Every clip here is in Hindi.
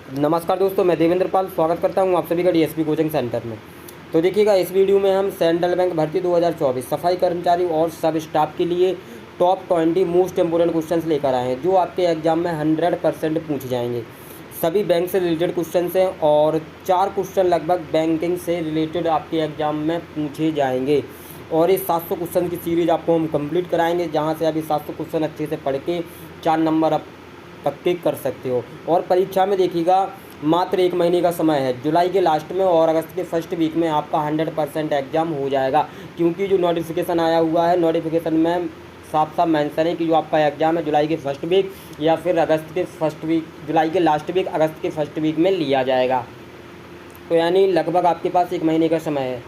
नमस्कार दोस्तों, मैं देवेंद्र पाल स्वागत करता हूं आप सभी का डीएसपी कोचिंग सेंटर में। तो देखिएगा, इस वीडियो में हम सेंट्रल बैंक भर्ती 2024 सफाई कर्मचारी और सब स्टाफ के लिए टॉप 20 मोस्ट इंपोर्टेंट क्वेश्चंस लेकर आए हैं, जो आपके एग्जाम में 100% पूछे जाएंगे। सभी बैंक से रिलेटेड क्वेश्चन हैं और 4 क्वेश्चन लगभग बैंकिंग से रिलेटेड आपके एग्जाम में पूछे जाएंगे। और इस 700 क्वेश्चन की सीरीज़ आपको हम कंप्लीट कराएंगे, जहाँ से अभी 700 क्वेश्चन अच्छे से पढ़ के 4 नंबर आप पक्के कर सकते हो। और परीक्षा में देखिएगा, मात्र 1 महीने का समय है। जुलाई के लास्ट में और अगस्त के फर्स्ट वीक में आपका 100% एग्जाम हो जाएगा, क्योंकि जो नोटिफिकेशन आया हुआ है, नोटिफिकेशन में साफ साफ मेंशन है कि जो आपका एग्जाम है जुलाई के फर्स्ट वीक या फिर अगस्त के फर्स्ट वीक, जुलाई के लास्ट वीक अगस्त के फर्स्ट वीक में लिया जाएगा। तो यानी लगभग आपके पास 1 महीने का समय है।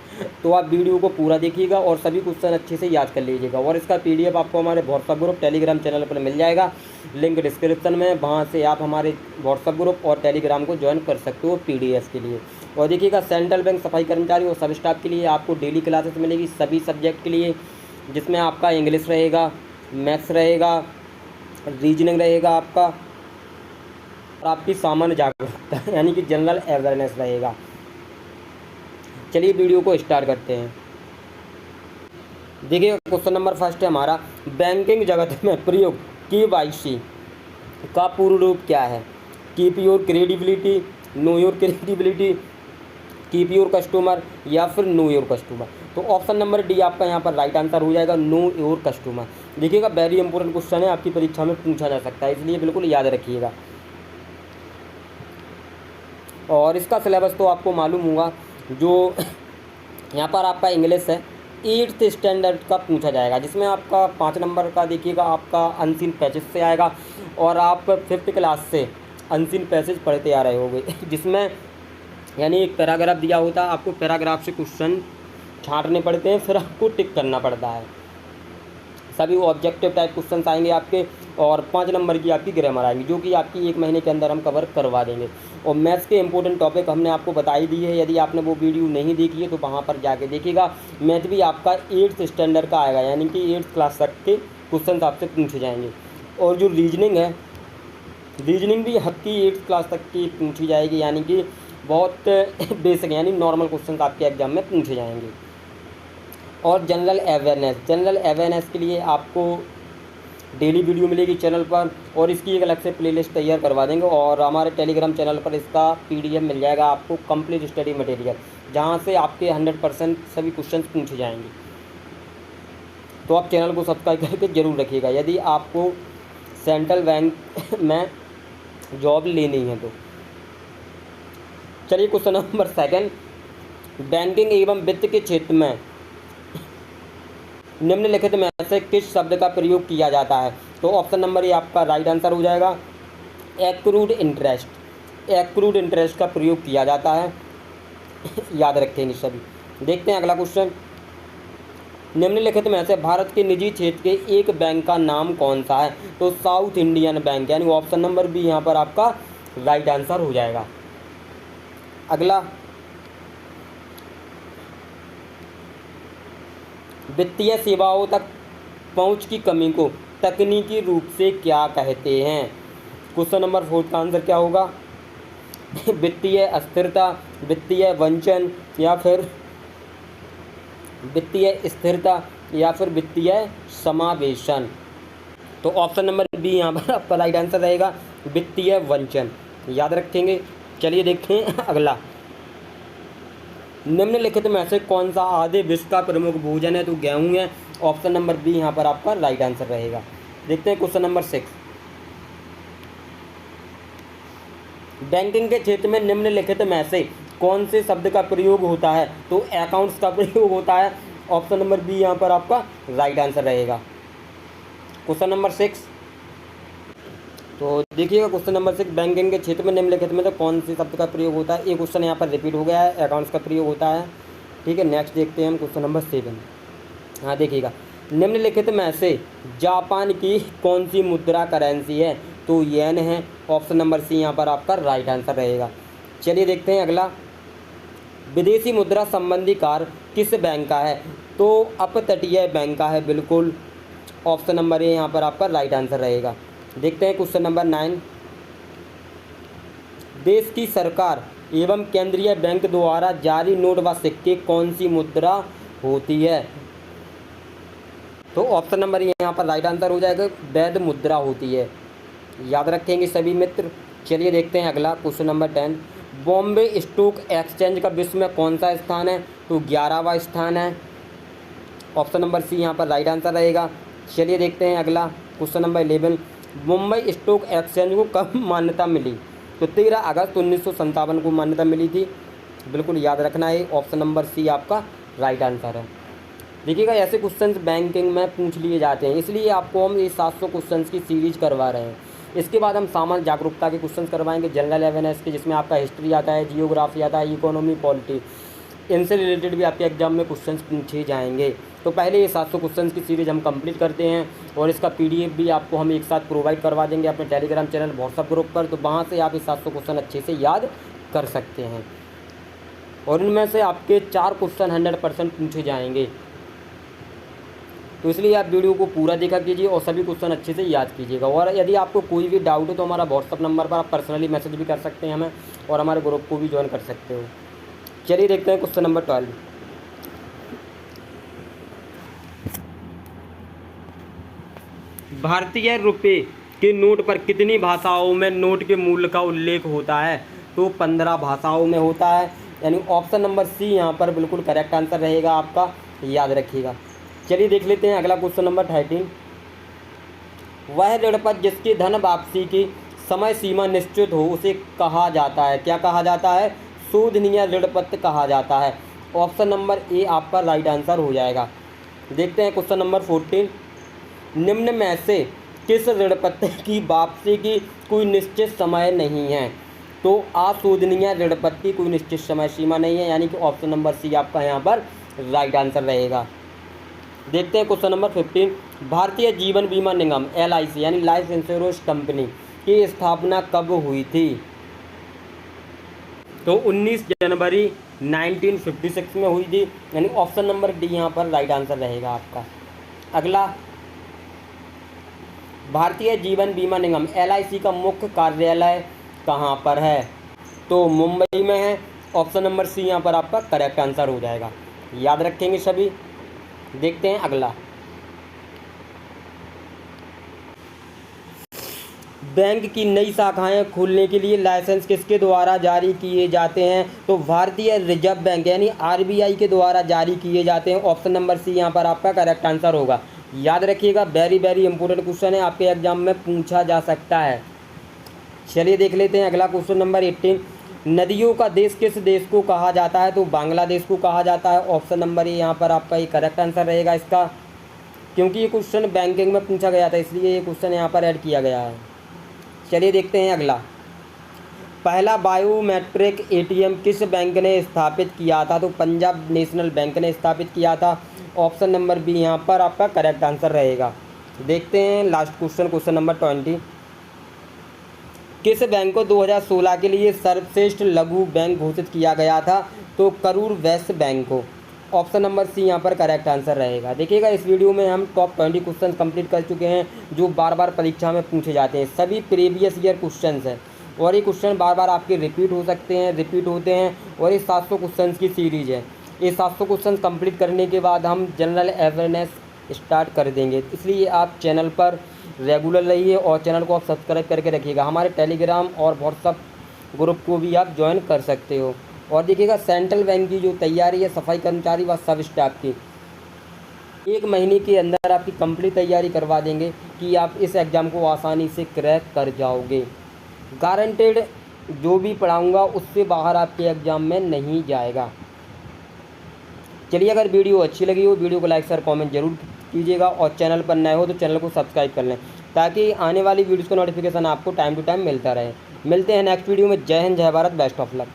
तो आप वीडियो को पूरा देखिएगा और सभी क्वेश्चन अच्छे से याद कर लीजिएगा। और इसका पीडीएफ आपको हमारे व्हाट्सएप ग्रुप टेलीग्राम चैनल पर मिल जाएगा, लिंक डिस्क्रिप्शन में, वहाँ से आप हमारे व्हाट्सएप ग्रुप और टेलीग्राम को ज्वाइन कर सकते हो पीडीएफ के लिए। और देखिएगा, सेंट्रल बैंक सफाई कर्मचारी और सब स्टाफ के लिए आपको डेली क्लासेस मिलेगी सभी सब्जेक्ट के लिए, जिसमें आपका इंग्लिश रहेगा, मैथ्स रहेगा, रीजनिंग रहेगा आपका, और आपकी सामान्य जागरूकता यानी कि जनरल अवेयरनेस रहेगा। चलिए वीडियो को स्टार्ट करते हैं। देखिए, क्वेश्चन नंबर फर्स्ट है हमारा, बैंकिंग जगत में प्रयोग KYC का पूर्ण रूप क्या है? Keep your credibility, know your credibility, keep your customer या फिर नो योर कस्टमर। तो ऑप्शन नंबर डी आपका यहाँ पर राइट आंसर हो जाएगा, नो योर कस्टमर। देखिएगा, वेरी इंपॉर्टेंट क्वेश्चन है, आपकी परीक्षा में पूछा जा सकता है, इसलिए बिल्कुल याद रखिएगा। और इसका सिलेबस तो आपको मालूम होगा, जो यहाँ पर आपका इंग्लिश है 8th स्टैंडर्ड का पूछा जाएगा, जिसमें आपका 5 नंबर का देखिएगा आपका अनसीन पैसेज से आएगा। और आप 5th क्लास से अनसीन पैसेज पढ़ते आ रहे होंगे, जिसमें यानी एक पैराग्राफ दिया होता है, आपको पैराग्राफ से क्वेश्चन छांटने पड़ते हैं, फिर आपको टिक करना पड़ता है। सभी ऑब्जेक्टिव टाइप क्वेश्चन आएंगे आपके, और 5 नंबर की आपकी ग्रामर आएगी, जो कि आपकी 1 महीने के अंदर हम कवर करवा देंगे। और मैथ्स के इंपॉर्टेंट टॉपिक हमने आपको बता ही दी है, यदि आपने वो वीडियो नहीं देखी है तो वहाँ पर जाके देखिएगा। मैथ भी आपका 8th स्टैंडर्ड का आएगा, यानी कि 8th क्लास तक के क्वेश्चन आपसे पूछे जाएंगे। और जो रीजनिंग है, रीजनिंग भी आपकी 8th क्लास तक की पूछी जाएगी, यानी कि बहुत बेसिक यानी नॉर्मल क्वेश्चन आपके एग्जाम में पूछे जाएंगे। और जनरल अवेयरनेस के लिए आपको डेली वीडियो मिलेगी चैनल पर, और इसकी एक अलग से प्लेलिस्ट तैयार करवा देंगे। और हमारे टेलीग्राम चैनल पर इसका पीडीएफ मिल जाएगा आपको, कंप्लीट स्टडी मटेरियल, जहां से आपके 100% सभी क्वेश्चन पूछे जाएंगे। तो आप चैनल को सब्सक्राइब करके जरूर रखिएगा, यदि आपको सेंट्रल बैंक में जॉब लेनी है तो। चलिए, क्वेश्चन नंबर सेकंड, बैंकिंग एवं वित्त के क्षेत्र में निम्नलिखित में से किस शब्द का प्रयोग किया जाता है? तो ऑप्शन नंबर ए आपका राइट आंसर हो जाएगा, एक्रूड इंटरेस्ट। एक्रूड इंटरेस्ट का प्रयोग किया जाता है, याद रखेंगे सभी। देखते हैं अगला क्वेश्चन, निम्नलिखित में से भारत के निजी क्षेत्र के एक बैंक का नाम कौन सा है? तो साउथ इंडियन बैंक, यानी ऑप्शन नंबर बी यहाँ पर आपका राइट आंसर हो जाएगा। अगला, वित्तीय सेवाओं तक पहुंच की कमी को तकनीकी रूप से क्या कहते हैं? क्वेश्चन नंबर 4 का आंसर क्या होगा? वित्तीय अस्थिरता, वित्तीय वंचन या फिर वित्तीय स्थिरता या फिर वित्तीय समावेशन। तो ऑप्शन नंबर बी यहाँ पर आपका राइट आंसर रहेगा, वित्तीय वंचन, याद रखेंगे। चलिए देखें अगला, निम्नलिखित में से कौन सा आधे विश्व का प्रमुख भोजन है? तो गेहूं है, ऑप्शन नंबर बी यहाँ पर आपका राइट आंसर रहेगा। देखते हैं क्वेश्चन नंबर 6, बैंकिंग के क्षेत्र में निम्नलिखित में से कौन से शब्द का प्रयोग होता है? तो अकाउंट्स का प्रयोग होता है, ऑप्शन नंबर बी यहाँ पर आपका राइट आंसर रहेगा। क्वेश्चन नंबर 6, तो देखिएगा क्वेश्चन नंबर 6, बैंकिंग के क्षेत्र में निम्नलिखित में तो कौन से शब्द का प्रयोग होता है? एक क्वेश्चन यहाँ पर रिपीट हो गया है, अकाउंट्स का प्रयोग होता है। ठीक है, नेक्स्ट देखते हैं हम क्वेश्चन नंबर 7। हाँ देखिएगा, निम्नलिखित में से जापान की कौन सी मुद्रा करेंसी है? तो येन है, ऑप्शन नंबर सी यहाँ पर आपका राइट आंसर रहेगा। चलिए देखते हैं अगला, विदेशी मुद्रा संबंधी कार्य किस बैंक का है? तो अपतटीय बैंक का है, बिल्कुल, ऑप्शन नंबर ए यहाँ पर आपका राइट आंसर रहेगा। देखते हैं क्वेश्चन नंबर 9, देश की सरकार एवं केंद्रीय बैंक द्वारा जारी नोट व सिक्के कौन सी मुद्रा होती है? तो ऑप्शन नंबर यहाँ पर राइट आंसर हो जाएगा, वैध मुद्रा होती है। याद रखेंगे सभी मित्र। चलिए देखते हैं अगला question number 10। Bombay stock exchange का विश्व में कौन सा स्थान है? तो 11वां स्थान है। ऑप्शन नंबर सी यहाँ पर राइट आंसर रहेगा। चलिए देखते हैं अगला question number 11। Mumbai stock exchange को कब मान्यता मिली? तो 13 अगस्त 1957 को मान्यता मिली थी। बिल्कुल याद रखना है, ऑप्शन नंबर सी आपका राइट आंसर है। देखिएगा ऐसे क्वेश्चंस बैंकिंग में पूछ लिए जाते हैं, इसलिए आपको हम ये 700 क्वेश्चंस की सीरीज करवा रहे हैं। इसके बाद हम सामान्य जागरूकता के क्वेश्चंस करवाएंगे, जनरल अवेयरनेस के, जिसमें आपका हिस्ट्री आता है, जियोग्राफी आता है, इकोनॉमी, पॉलिटी, इनसे रिलेटेड भी आपके एग्जाम में क्वेश्चंस पूछे जाएंगे। तो पहले ये 700 क्वेश्चंस की सीरीज हम कंप्लीट करते हैं और इसका PDF भी आपको हम एक साथ प्रोवाइड करवा देंगे अपने टेलीग्राम चैनल व्हाट्सअप ग्रुप पर। तो वहाँ से आप ये 700 क्वेश्चन अच्छे से याद कर सकते हैं और इनमें से आपके 4 क्वेश्चन 100% पूछे जाएंगे। तो इसलिए आप वीडियो को पूरा देखा कीजिए और सभी क्वेश्चन अच्छे से याद कीजिएगा। और यदि आपको कोई भी डाउट हो तो हमारा व्हाट्सअप नंबर पर आप पर्सनली मैसेज भी कर सकते हैं हमें, और हमारे ग्रुप को भी ज्वाइन कर सकते हो। चलिए देखते हैं क्वेश्चन नंबर 12। भारतीय रुपये के नोट पर कितनी भाषाओं में नोट के मूल्य का उल्लेख होता है? तो 15 भाषाओं में होता है, यानी ऑप्शन नंबर सी यहाँ पर बिल्कुल करेक्ट आंसर रहेगा आपका, याद रखिएगा। चलिए देख लेते हैं अगला क्वेश्चन नंबर 13। वह ऋणपत्र जिसकी धन वापसी की समय सीमा निश्चित हो उसे कहा जाता है, क्या कहा जाता है? शोधनीय ऋणपत्र कहा जाता है। ऑप्शन नंबर ए आपका राइट आंसर हो जाएगा। देखते हैं क्वेश्चन नंबर 14। निम्न में से किस ऋणपत्र की वापसी की कोई निश्चित समय नहीं है? तो अशोधनीय ऋणपत्र की कोई निश्चित समय सीमा नहीं है, यानी कि ऑप्शन नंबर सी आपका यहाँ पर राइट आंसर रहेगा। देखते हैं क्वेश्चन नंबर 15। भारतीय जीवन बीमा निगम LIC यानी लाइफ इंश्योरेंस कंपनी की स्थापना कब हुई थी? तो 19 जनवरी 1956 में हुई थी, यानी ऑप्शन नंबर डी यहाँ पर राइट आंसर रहेगा आपका। अगला, भारतीय जीवन बीमा निगम LIC का मुख्य कार्यालय कहाँ पर है? तो मुंबई में है। ऑप्शन नंबर सी यहाँ पर आपका करेक्ट आंसर हो जाएगा, याद रखेंगे सभी। देखते हैं अगला, बैंक की नई शाखाएं खोलने के लिए लाइसेंस किसके द्वारा जारी किए जाते हैं? तो भारतीय रिजर्व बैंक यानी RBI के द्वारा जारी किए जाते हैं। ऑप्शन नंबर सी यहाँ पर आपका करेक्ट आंसर होगा, याद रखिएगा। वेरी इंपॉर्टेंट क्वेश्चन है, आपके एग्जाम में पूछा जा सकता है। चलिए देख लेते हैं अगला क्वेश्चन नंबर 18। नदियों का देश किस देश को कहा जाता है? तो बांग्लादेश को कहा जाता है। ऑप्शन नंबर ए यहाँ पर आपका ये करेक्ट आंसर रहेगा इसका, क्योंकि ये क्वेश्चन बैंकिंग में पूछा गया था, इसलिए ये क्वेश्चन यहाँ पर ऐड किया गया है। चलिए देखते हैं अगला, पहला बायोमेट्रिक ATM किस बैंक ने स्थापित किया था? तो पंजाब नेशनल बैंक ने स्थापित किया था। ऑप्शन नंबर बी यहाँ पर आपका करेक्ट आंसर रहेगा। देखते हैं लास्ट क्वेश्चन, क्वेश्चन नंबर 20। किस बैंक को 2016 के लिए सर्वश्रेष्ठ लघु बैंक घोषित किया गया था? तो करूर वैश्य बैंक को। ऑप्शन नंबर सी यहाँ पर करेक्ट आंसर रहेगा। देखिएगा इस वीडियो में हम टॉप 20 क्वेश्चन कंप्लीट कर चुके हैं जो बार बार परीक्षा में पूछे जाते हैं। सभी प्रीवियस ईयर क्वेश्चन हैं और ये क्वेश्चन बार बार आपके रिपीट हो सकते हैं, रिपीट होते हैं, और ये 700 क्वेश्चन की सीरीज है। ये 700 क्वेश्चन कंप्लीट करने के बाद हम जनरल अवेयरनेस स्टार्ट कर देंगे, इसलिए आप चैनल पर रेगुलर रहिए और चैनल को आप सब्सक्राइब करके रखिएगा। हमारे टेलीग्राम और व्हाट्सअप ग्रुप को भी आप ज्वाइन कर सकते हो। और देखिएगा सेंट्रल बैंक की जो तैयारी है सफाई कर्मचारी व सब स्टाफ की, 1 महीने के अंदर आपकी कंप्लीट तैयारी करवा देंगे कि आप इस एग्ज़ाम को आसानी से क्रैक कर जाओगे। गारंटेड, जो भी पढ़ाऊँगा उससे बाहर आपके एग्ज़ाम में नहीं जाएगा। चलिए, अगर वीडियो अच्छी लगी हो वीडियो को लाइक शेयर कमेंट जरूर कीजिएगा और चैनल पर नए हो तो चैनल को सब्सक्राइब कर लें ताकि आने वाली वीडियोज़ का नोटिफिकेशन आपको टाइम टू टाइम मिलता रहे। मिलते हैं नेक्स्ट वीडियो में। जय हिंद, जय भारत, बेस्ट ऑफ लक।